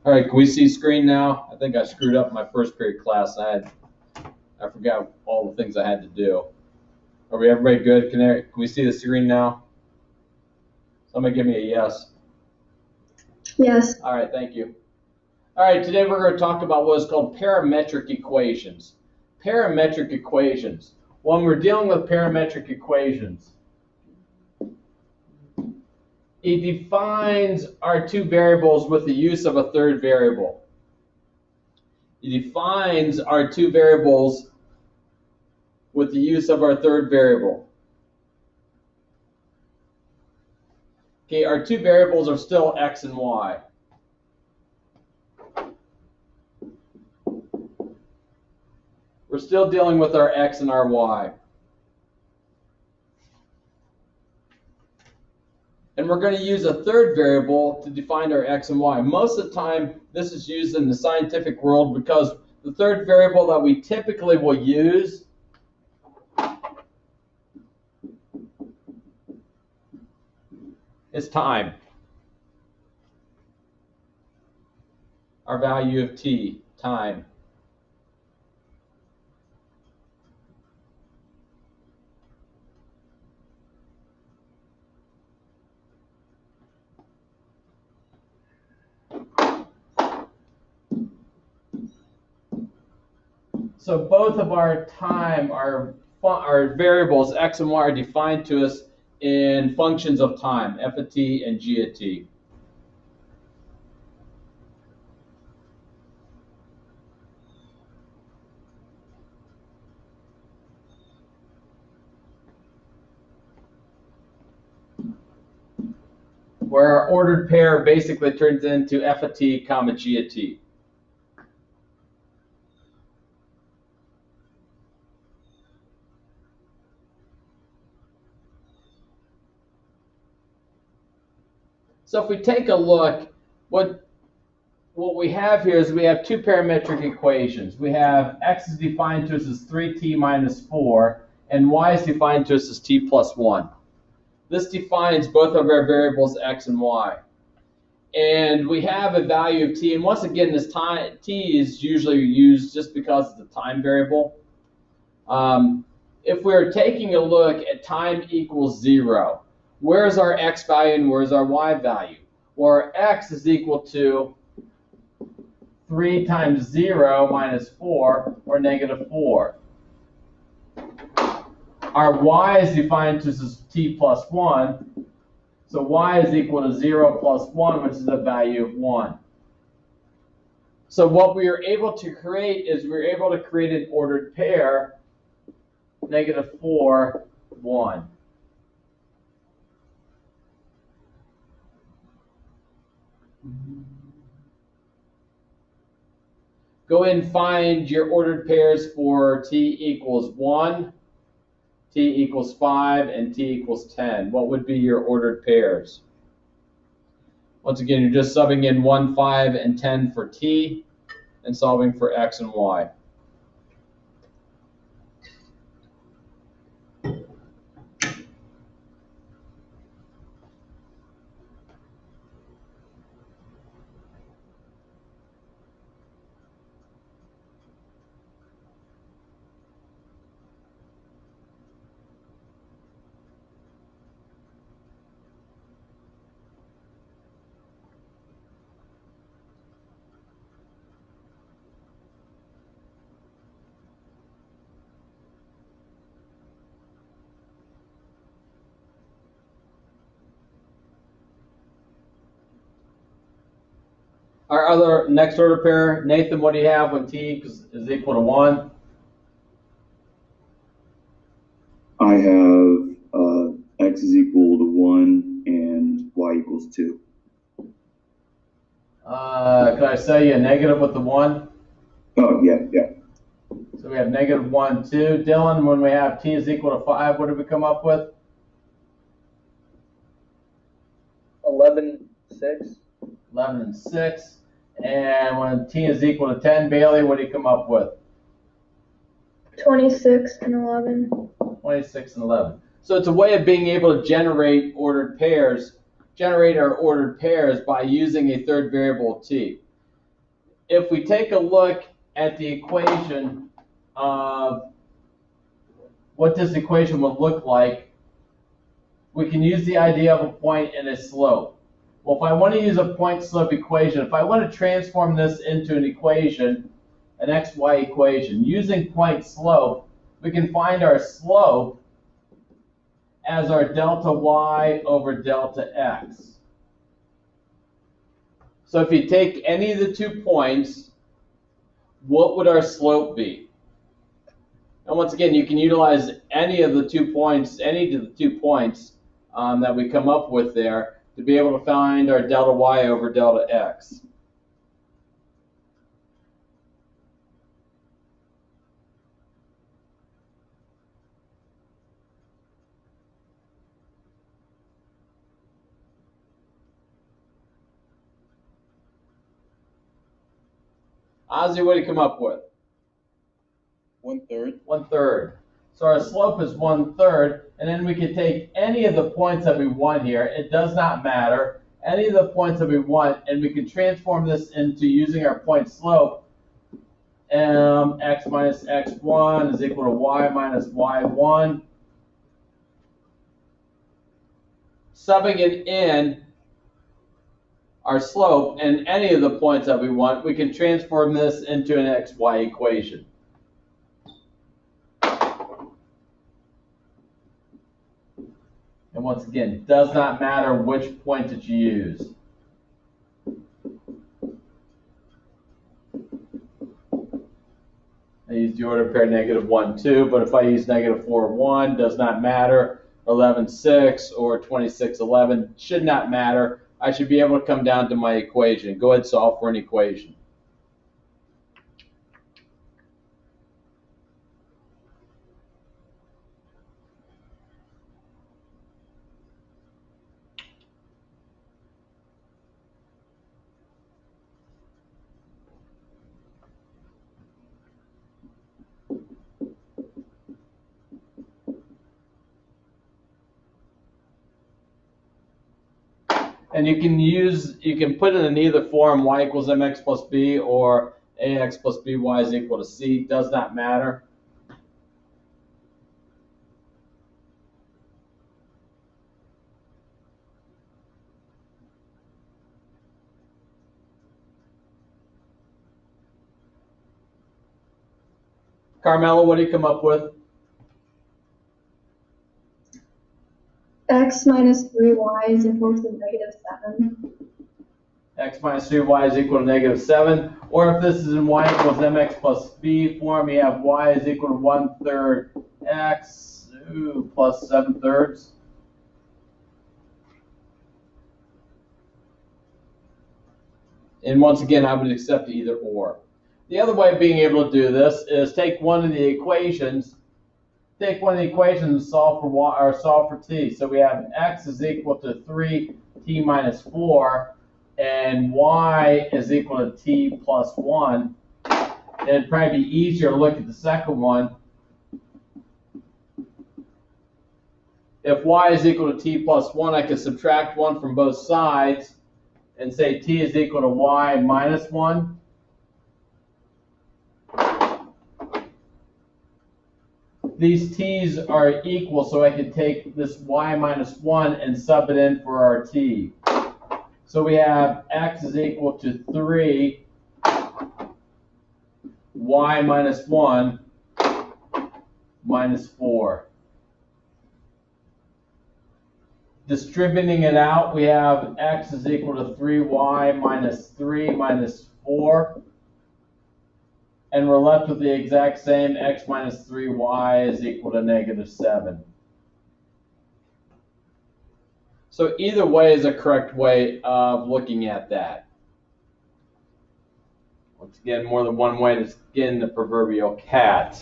All right, can we see screen now? I think I screwed up my first period class. I forgot all the things I had to do. Are we everybody good? Can we see the screen now? Somebody give me a yes. Yes. All right, thank you. All right, today we're going to talk about what is called parametric equations. Parametric equations. When we're dealing with parametric equations, it defines our two variables with the use of a third variable. It defines our two variables with the use of our third variable. Okay, our two variables are still x and y. We're still dealing with our x and our y. And we're going to use a third variable to define our x and y. Most of the time, this is used in the scientific world because the third variable that we typically will use is time. Our value of t, time. So both of our time, our variables x and y are defined to us in functions of time, f of t and g of t. Where our ordered pair basically turns into f of t comma g of t. So if we take a look, what we have here is we have two parametric equations. We have x is defined to us as 3t minus 4, and y is defined to us as t plus 1. This defines both of our variables x and y. And we have a value of t, and once again, this time t is usually used just because it's a time variable. If we're taking a look at time equals 0, where's our x value and where's our y value? Well, our x is equal to 3 times 0 minus 4, or negative 4. Our y is defined as t plus 1, so y is equal to 0 plus 1, which is a value of 1. So what we are able to create is we're able to create an ordered pair, negative 4, 1. Go ahead and find your ordered pairs for t equals 1, t equals 5, and t equals 10. What would be your ordered pairs? Once again, you're just subbing in 1, 5, and 10 for t, and solving for x and y. Our other next order pair, Nathan, what do you have when t is equal to 1? I have x is equal to 1 and y equals 2. Could I say a negative with the 1? Oh, yeah. So we have negative 1, 2. Dylan, when we have t is equal to 5, what did we come up with? 11, 6. 11 and 6. And when t is equal to 10, Bailey, what do you come up with? 26 and 11. 26 and 11. So it's a way of being able to generate our ordered pairs by using a third variable t. if we take a look at the equation of what this equation would look like, we can use the idea of a point and a slope. Well, if I want to use a point-slope equation, if I want to transform this into an equation, an xy equation, using point-slope, we can find our slope as our delta y over delta x. So if you take any of the 2 points, what would our slope be? And once again, you can utilize any of the 2 points, that we come up with there to be able to find our delta y over delta x. Ozzy, what do you come up with? 1/3. 1/3. So our slope is 1/3, and then we can take any of the points that we want here. It does not matter. Any of the points that we want, and we can transform this into using our point slope. X minus x1 is equal to y minus y1. Subbing it in our slope and any of the points that we want, we can transform this into an xy equation. And once again, it does not matter which point that you use. I use the order pair -1, 2, but if I use -4, 1, does not matter. 11, 6, or 26, 11, should not matter. I should be able to come down to my equation. Go ahead and solve for an equation. And you can put it in either form, y equals mx plus b or ax plus by is equal to c, does not matter. Carmela, what do you come up with? X minus 3y is equal to -7. X minus 3y is equal to -7. Or if this is in y equals mx plus b form, you have y is equal to 1/3 x plus 7/3. And once again, I would accept either or. The other way of being able to do this is take one of the equations, and solve for y or solve for t. So we have x is equal to 3t minus 4, and y is equal to t plus 1. And it'd probably be easier to look at the second one. If y is equal to t plus 1, I can subtract 1 from both sides and say t is equal to y minus 1. These t's are equal, so I can take this y minus 1 and sub it in for our t. So we have x is equal to 3 y minus 1 minus 4. Distributing it out, we have x is equal to 3y minus 3 minus 4. And we're left with the exact same x minus 3y is equal to -7. So either way is a correct way of looking at that. Once again, more than one way to skin the proverbial cat.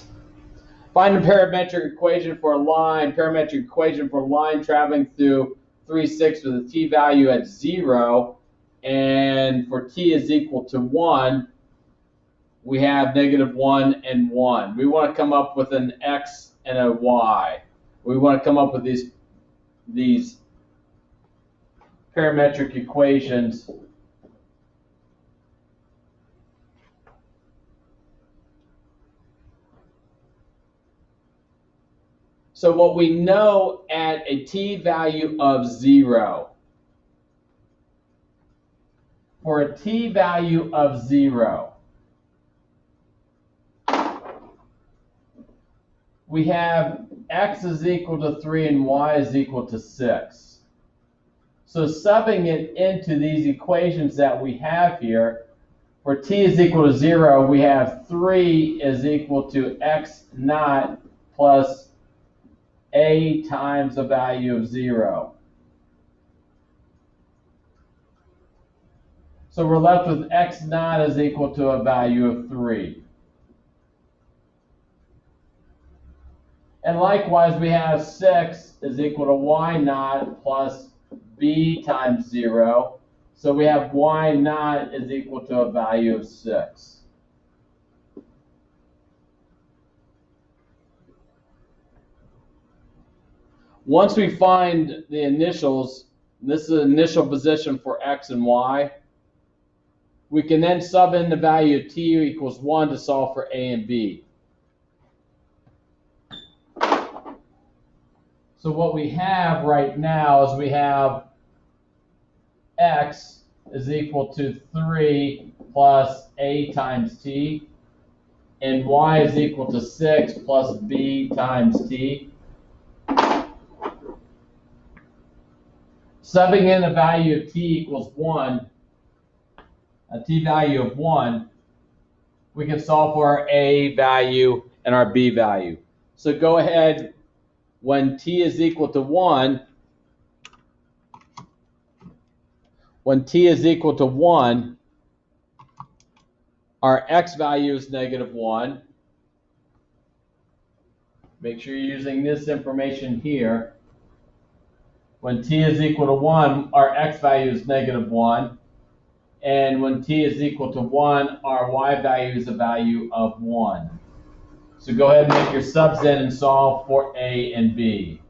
Find the parametric equation for a line. Parametric equation for a line traveling through 3, 6 with a t value at 0. And for t is equal to 1, we have -1 and 1. We want to come up with an x and a y. We want to come up with these parametric equations So what we know at a t-value of 0, for a t-value of 0, we have x is equal to 3 and y is equal to 6. So subbing it into these equations that we have here, for t is equal to 0, we have 3 is equal to x naught plus a times a value of 0. So we're left with x naught is equal to a value of 3. And likewise, we have 6 is equal to y naught plus b times 0. So we have y naught is equal to a value of 6. Once we find the initials, this is the initial position for x and y, we can then sub in the value of t equals 1 to solve for a and b. So what we have right now is we have x is equal to 3 plus a times t, and y is equal to 6 plus b times t. Subbing in a value of t equals 1, a t-value of 1, we can solve for our a value and our b value. So go ahead, when t is equal to 1, our x value is -1. Make sure you're using this information here. When t is equal to 1, our x value is -1. And when t is equal to 1, our y value is a value of 1. So go ahead and make your subs in and solve for a and b.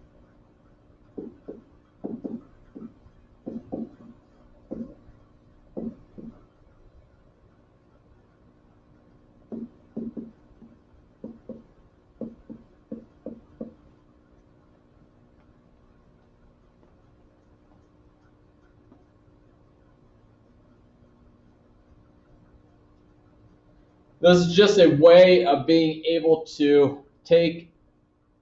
This is just a way of being able to take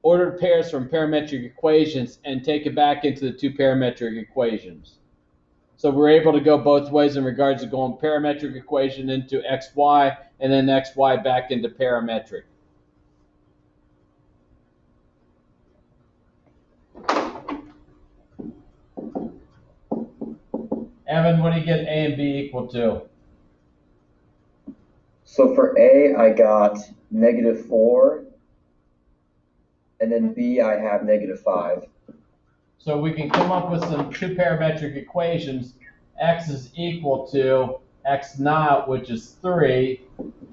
ordered pairs from parametric equations and take it back into the two parametric equations. So we're able to go both ways in regards to going parametric equation into xy and then xy back into parametric. Evan, what do you get a and b equal to? So for A, I got -4, and then B, I have -5. So we can come up with some two parametric equations. X is equal to x naught, which is 3,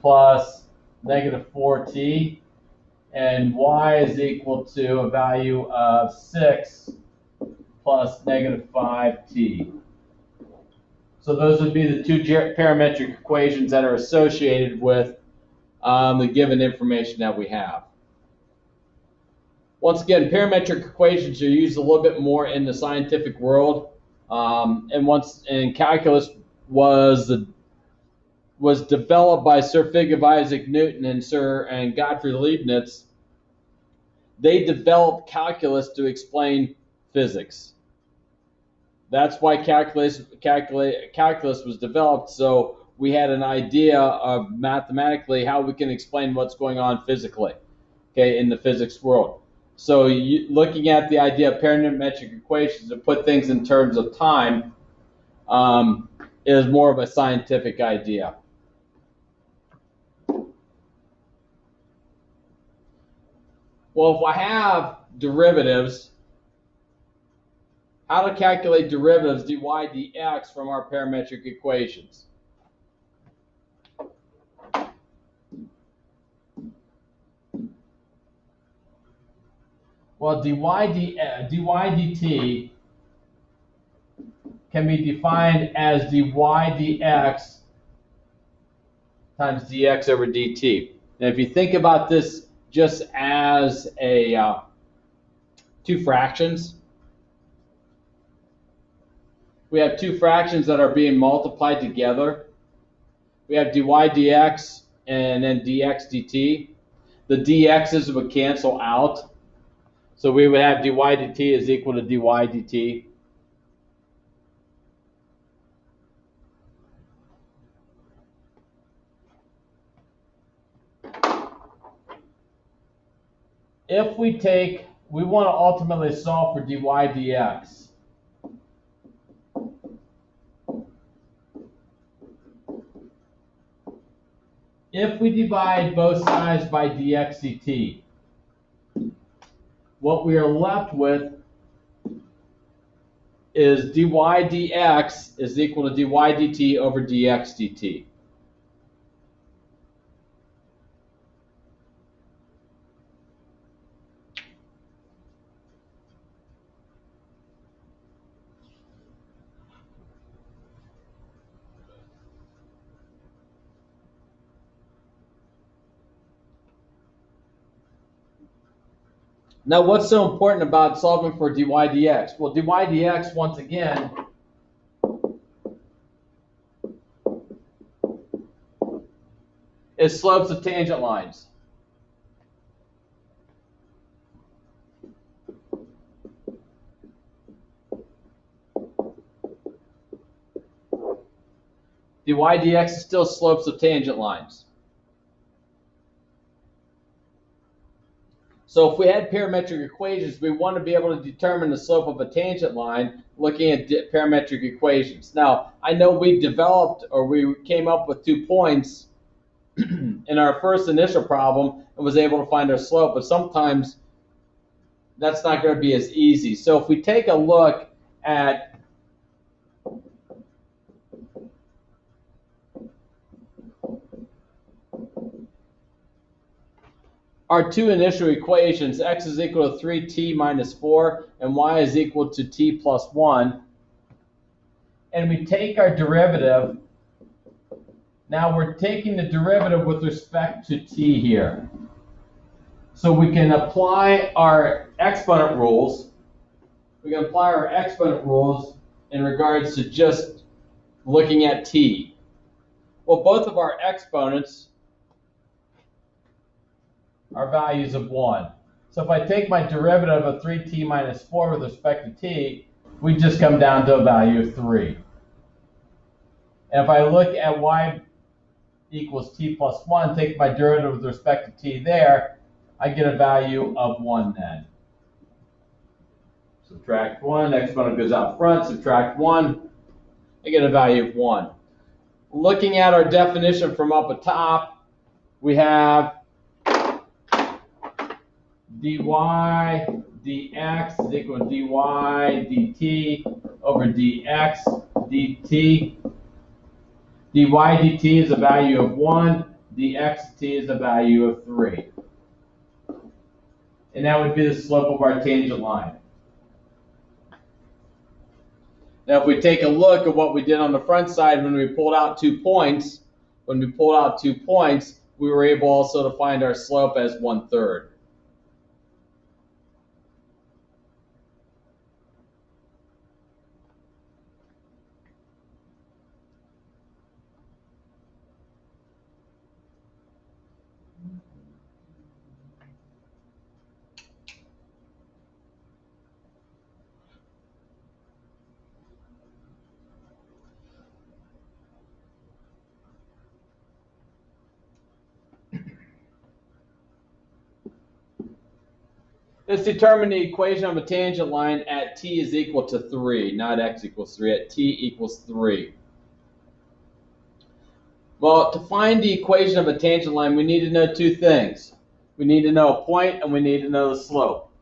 plus -4t, and y is equal to a value of 6 plus -5t. So those would be the two parametric equations that are associated with the given information that we have. Once again, parametric equations are used a little bit more in the scientific world, and calculus was developed by Sir Figure Isaac Newton and Gottfried Leibniz. They developed calculus to explain physics. That's why calculus was developed, so we had an idea of mathematically how we can explain what's going on physically, okay, in the physics world. So looking at the idea of parametric equations to put things in terms of time is more of a scientific idea. Well, if I have derivatives, how to calculate derivatives dy dx from our parametric equations? Well, dy dt can be defined as dy dx times dx over dt. Now, if you think about this just as a two fractions. We have two fractions that are being multiplied together. We have dy dx and then dx dt. The dx's would cancel out. So we would have dy dt is equal to dy dt. If we want to ultimately solve for dy dx. If we divide both sides by dx dt, what we are left with is dy dx is equal to dy dt over dx dt. Now, what's so important about solving for dy dx? Well, dy dx, once again, is slopes of tangent lines. Dy dx is still slopes of tangent lines. So if we had parametric equations, we want to be able to determine the slope of a tangent line looking at parametric equations. Now, I know we developed or we came up with 2 points in our first initial problem and was able to find our slope, but sometimes that's not going to be as easy. So if we take a look at our 2 initial equations, x is equal to 3t minus 4 and y is equal to t plus 1, and we take our derivative. Now we're taking the derivative with respect to t here. So we can apply our exponent rules. We can apply our exponent rules in regards to just looking at t. Well, both of our exponents are values of 1. So if I take my derivative of 3t minus 4 with respect to t, we just come down to a value of 3. And if I look at y equals t plus 1, take my derivative with respect to t there, I get a value of 1 then. Subtract 1, exponent goes out front, subtract 1, I get a value of 1. Looking at our definition from up atop, we have dy dx is equal to dy dt over dx dt. Dy dt is a value of 1, dx dt is a value of 3. And that would be the slope of our tangent line. Now if we take a look at what we did on the front side when we pulled out 2 points, we were able also to find our slope as 1/3. Let's determine the equation of a tangent line at t is equal to 3, not x equals 3, at t equals 3. Well, to find the equation of a tangent line, we need to know 2 things. We need to know a point and we need to know the slope.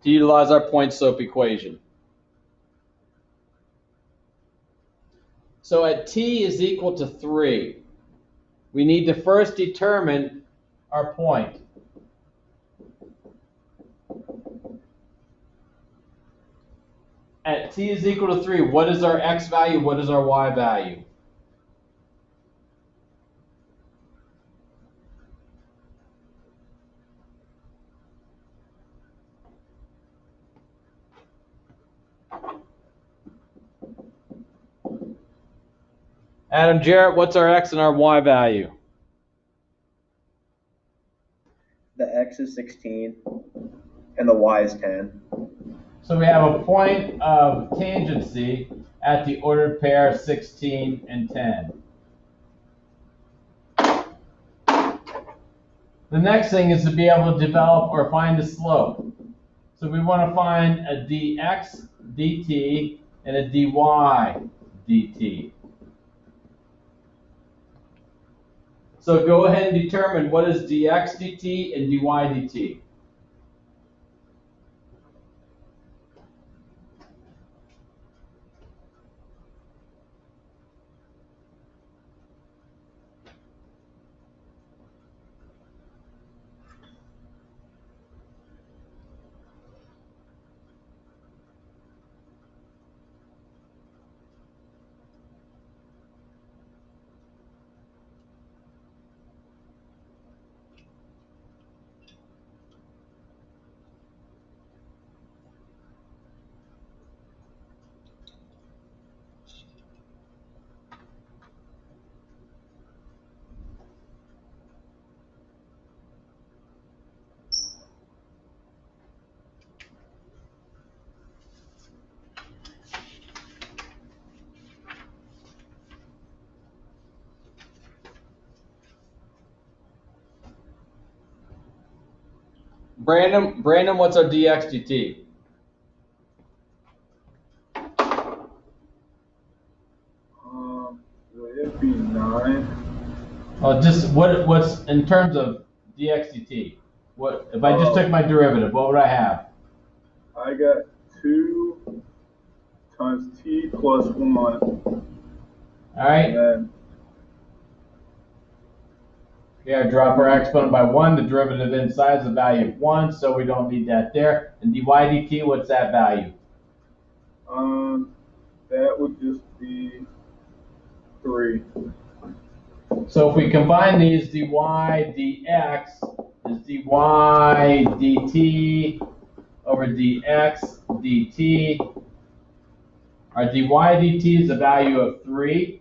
To utilize our point slope equation. So at t is equal to 3, we need to first determine our point. At t is equal to 3, what is our x value? What is our y value? Adam Jarrett, what's our x and our y value? The x is 16 and the y is 10. So we have a point of tangency at the ordered pair 16 and 10. The next thing is to be able to develop or find the slope. So we want to find a dx dt and a dy dt. So go ahead and determine what is dx dt and dy dt. Brandon, what's our dx dt? Would it be 9? Just what's in terms of dx dt? What if I just took my derivative? What would I have? I got 2 times t plus 1. All right. And then Yeah, drop our exponent by 1. The derivative inside is a value of 1, so we don't need that there. And dy dt, what's that value? that would just be 3. So if we combine these, dy dx is dy dt over dx dt. Our dy dt is a value of 3.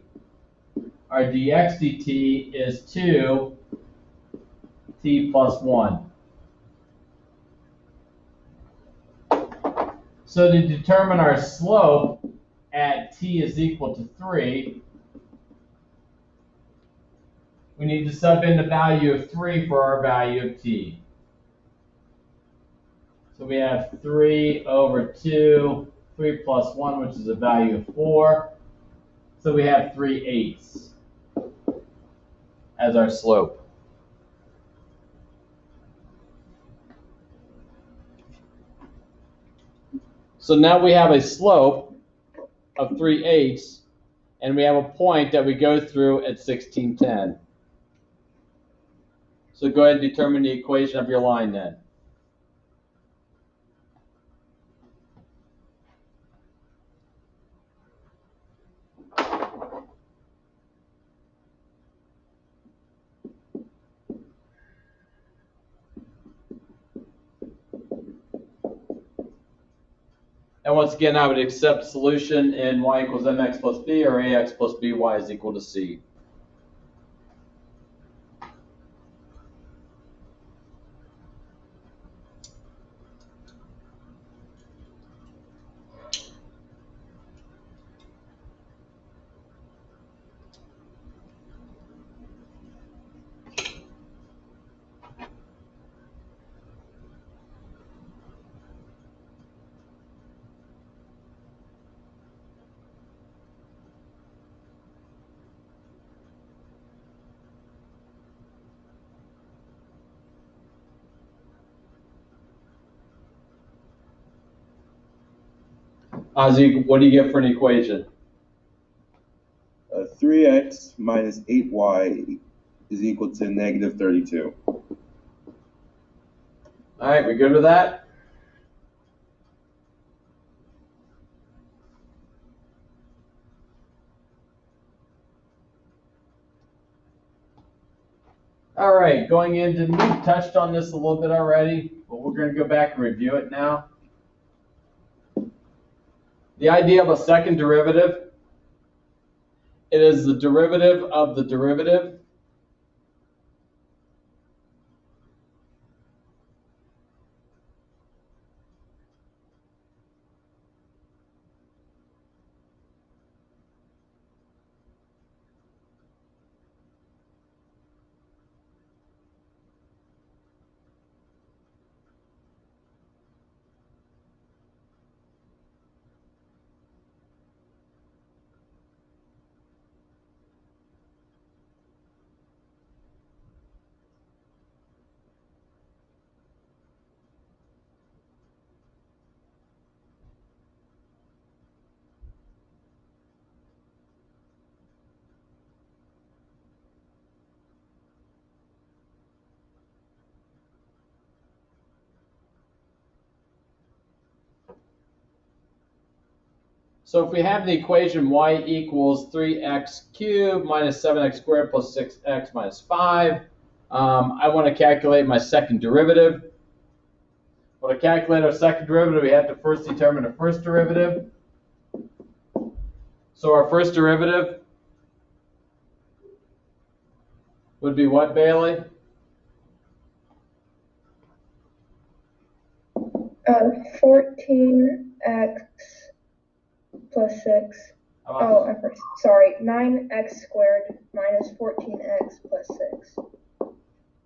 Our dx dt is 2 t plus 1. So to determine our slope at t is equal to 3, we need to sub in the value of 3 for our value of t. So we have 3 over 2, 3 plus 1, which is a value of 4. So we have 3/8 as our slope. So now we have a slope of 3/8, and we have a point that we go through at 1610. So go ahead and determine the equation of your line then. And once again, I would accept solution in y equals mx plus b or ax plus by is equal to c. Ozzy, what do you get for an equation? 3x minus 8y is equal to negative 32. All right, we good with that? All right, going into, we touched on this a little bit already, but we're going to go back and review it now. The idea of a second derivative It is the derivative of the derivative. So if we have the equation y equals 3x cubed minus 7x squared plus 6x minus 5, I want to calculate my second derivative. When I calculate our second derivative, we have to first determine the first derivative. So our first derivative would be what, Bailey? 14x plus 6. Oh, I'm first. Sorry, 9x squared minus 14x plus 6. All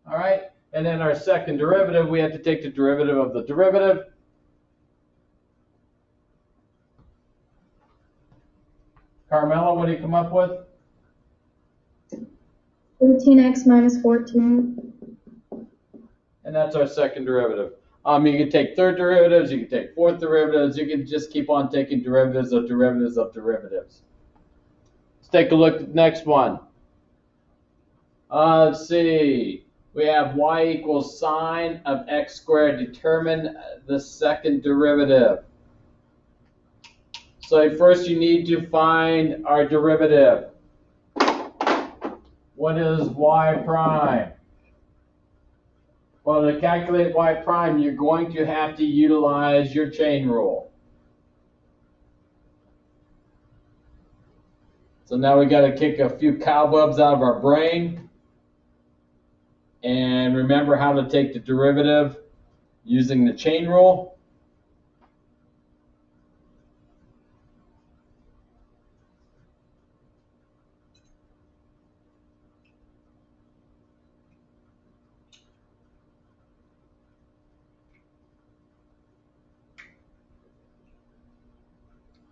right. And then our second derivative, we have to take the derivative of the derivative. Carmela, what do you come up with? 14x minus 14. And that's our second derivative. You can take third derivatives, you can take fourth derivatives, you can just keep on taking derivatives of derivatives of derivatives. Let's take a look at the next one. Let's see. We have y equals sine of x squared. Determine the second derivative. So first you need to find our derivative. What is y prime? Well, to calculate y prime, you're going to have to utilize your chain rule. So now we got to kick a few cobwebs out of our brain and remember how to take the derivative using the chain rule.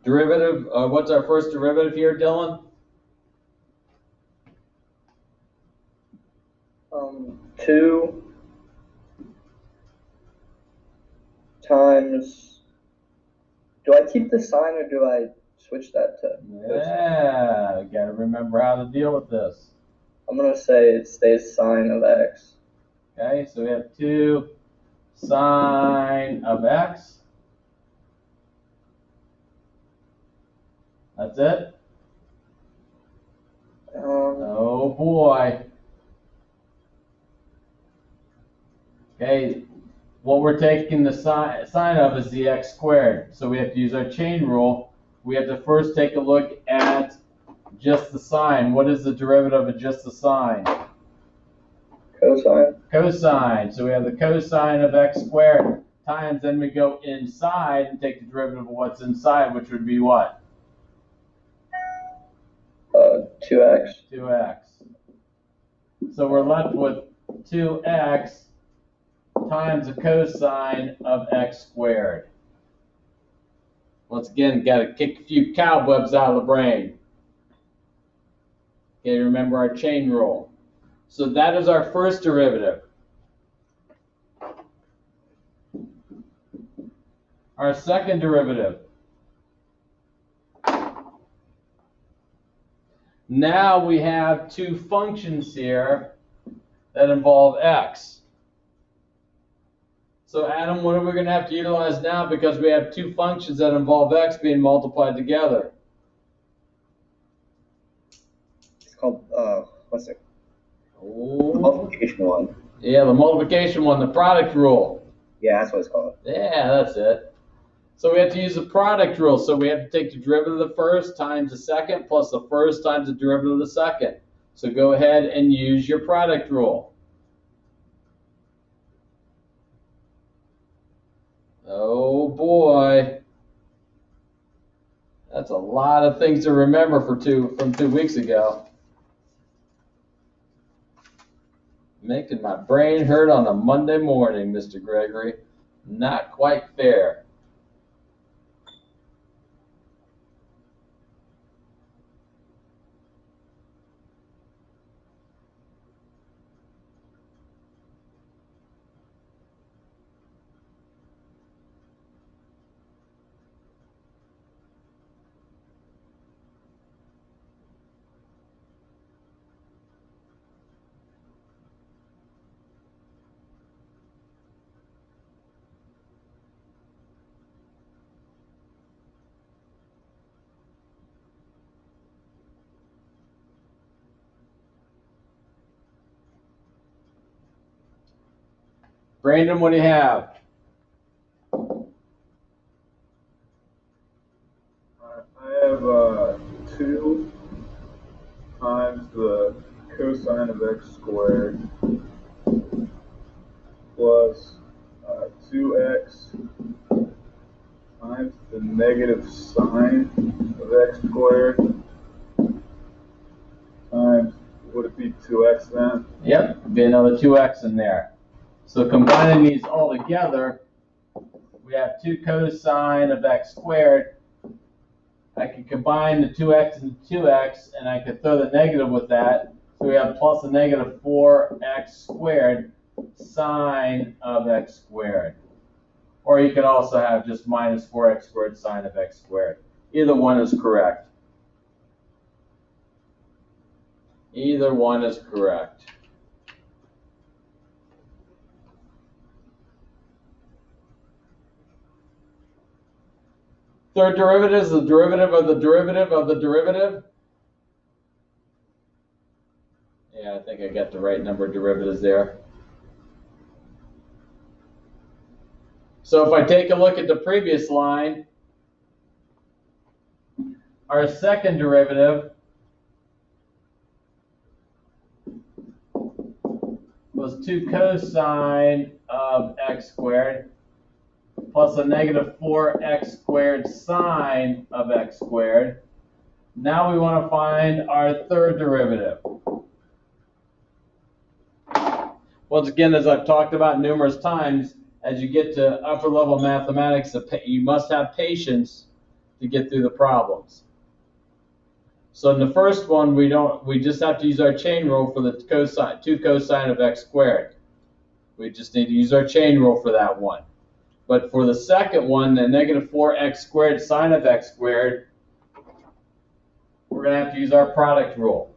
Derivative, what's our first derivative here, Dylan? 2 times, do I keep the sign or do I switch that to? Yeah, you got to remember how to deal with this. I'm going to say it stays sine of x. Okay, so we have 2 sine of x. That's it? Oh boy. Okay, what we're taking the sine of is the x squared. So we have to use our chain rule. We have to first take a look at just the sine. What is the derivative of just the sine? Cosine. Cosine. So we have the cosine of x squared times, then we go inside and take the derivative of what's inside, which would be what? 2x. 2x. So we're left with 2x times the cosine of x squared. Once again, got to kick a few cobwebs out of the brain. Okay, remember our chain rule. So that is our first derivative. Our second derivative. Now we have two functions here that involve x. So Adam, what are we going to have to utilize now because we have two functions that involve x being multiplied together? It's called, what's it? Oh. The multiplication one. Yeah, the multiplication one, the product rule. Yeah, that's what it's called. Yeah, that's it. So we have to use the product rule. So we have to take the derivative of the first times the second plus the first times the derivative of the second. So go ahead and use your product rule. Oh boy. That's a lot of things to remember from 2 weeks ago. Making my brain hurt on a Monday morning, Mr. Gregory. Not quite fair. Brandon, what do you have? I have 2 times the cosine of x squared plus 2x times the negative sine of x squared times, would it be 2x then? Yep, be another 2x in there. So combining these all together, we have 2 cosine of x squared. I can combine the 2x and 2x, and I could throw the negative with that. So we have plus a negative 4x squared sine of x squared. Or you could also have just minus 4x squared sine of x squared. Either one is correct. Either one is correct. Third derivative is the derivative of the derivative of the derivative. Yeah, I think I got the right number of derivatives there. So if I take a look at the previous line, our second derivative was 2 cosine of x squared plus a negative 4x squared sine of x squared. Now we want to find our third derivative. Once again, as I've talked about numerous times, as you get to upper level mathematics, you must have patience to get through the problems. So in the first one, we just have to use our chain rule for the cosine, 2 cosine of x squared. We just need to use our chain rule for that one. But for the second one, the negative 4x squared sine of x squared, we're going to have to use our product rule.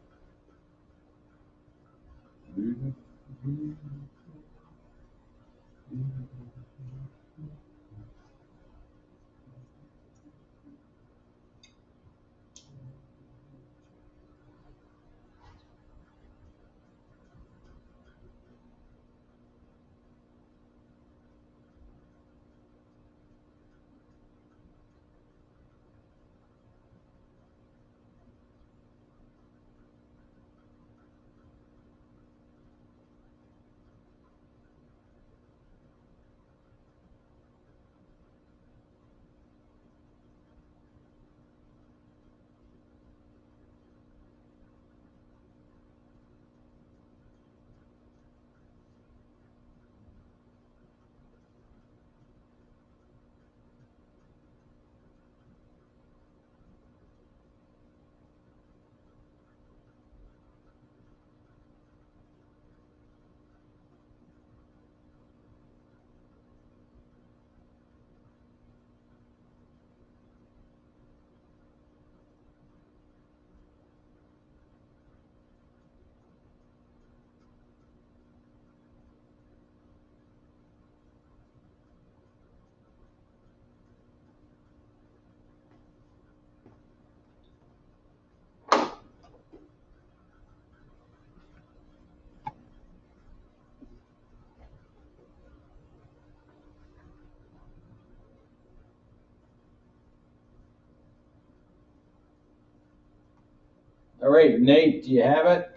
All right, Nate, do you have it?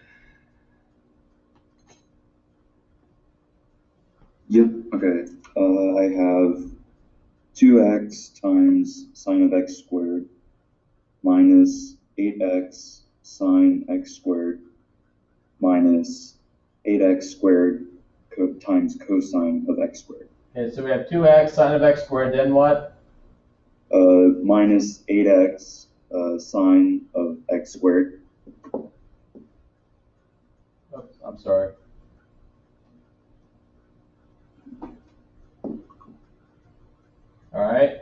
Yep. Okay. I have 2x times sine of x squared minus 8x sine x squared minus 8x squared times cosine of x squared. Okay, so we have 2x sine of x squared, then what? Minus 8x sine of x squared. Oops, I'm sorry. All right.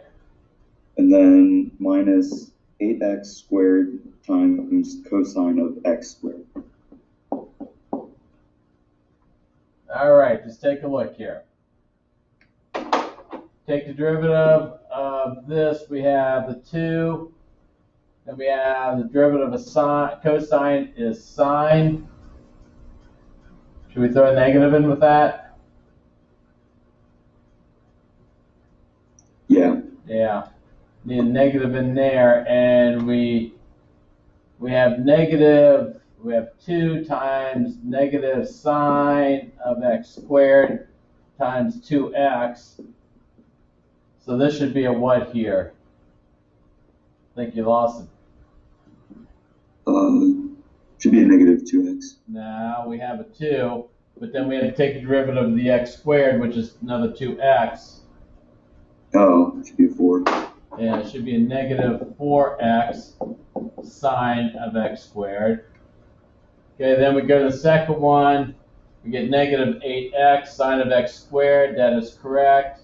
And then minus 8x squared times cosine of x squared. All right, let's take a look here. Take the derivative of this. We have the 2. Then we have the derivative of sine. Cosine is sine. Should we throw a negative in with that? Yeah. Yeah. Need a negative in there, and we have negative. We have 2 times negative sine of x squared times 2x. So this should be a what here? I think you lost it. Should be a negative 2x. Now we have a 2, but then we have to take the derivative of the x squared, which is another 2x. Oh, it should be a 4. And it should be a negative 4x sine of x squared. Okay, then we go to the second one. We get negative 8x sine of x squared. That is correct.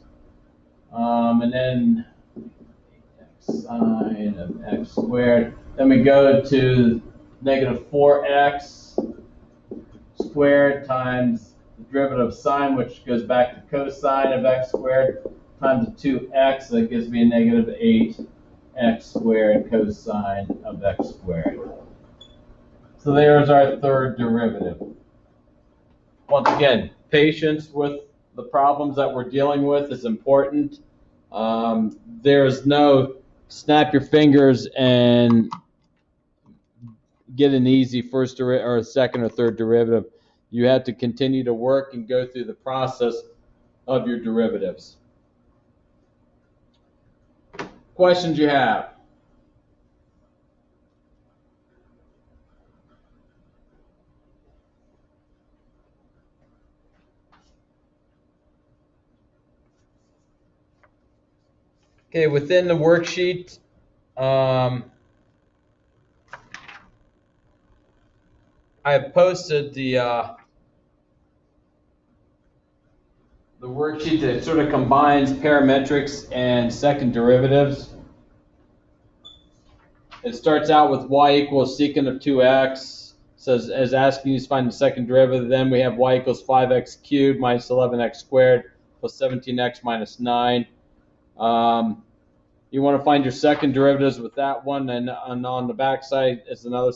And then 8x sine of x squared. Then we go to negative 4x squared times the derivative of sine, which goes back to cosine of x squared, times 2x. That gives me a negative 8x squared cosine of x squared. So there's our third derivative. Once again, patience with the problems that we're dealing with is important. There's no snap your fingers and get an easy first or second or third derivative. You have to continue to work and go through the process of your derivatives. Questions you have? Okay, within the worksheet, I have posted the worksheet that sort of combines parametrics and second derivatives. It starts out with y equals secant of 2x. Says as asking you to find the second derivative. Then we have y equals 5x cubed minus 11x squared plus 17x minus 9. You want to find your second derivatives with that one, and on the back side is another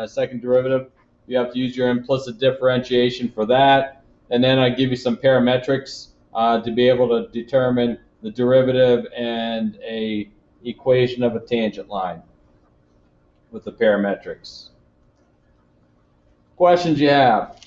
second derivative. You have to use your implicit differentiation for that. And then I give you some parametrics to be able to determine the derivative and a equation of a tangent line with the parametrics. Questions you have?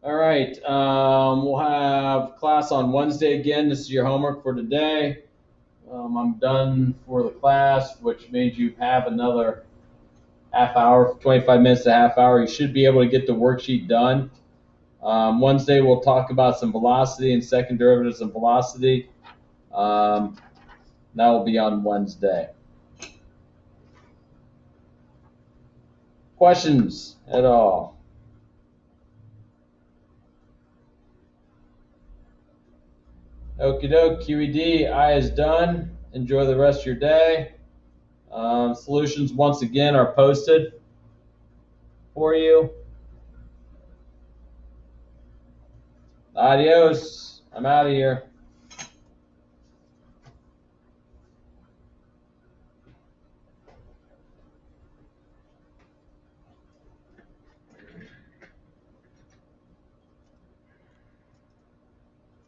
All right, we'll have class on Wednesday again. This is your homework for today. I'm done for the class, which means you have another half hour, 25 minutes to half hour. You should be able to get the worksheet done. Wednesday, we'll talk about some velocity and second derivatives of velocity. That will be on Wednesday. Questions at all? Okie doke, QED, I is done. Enjoy the rest of your day. Solutions, once again, are posted for you. Adios. I'm out of here.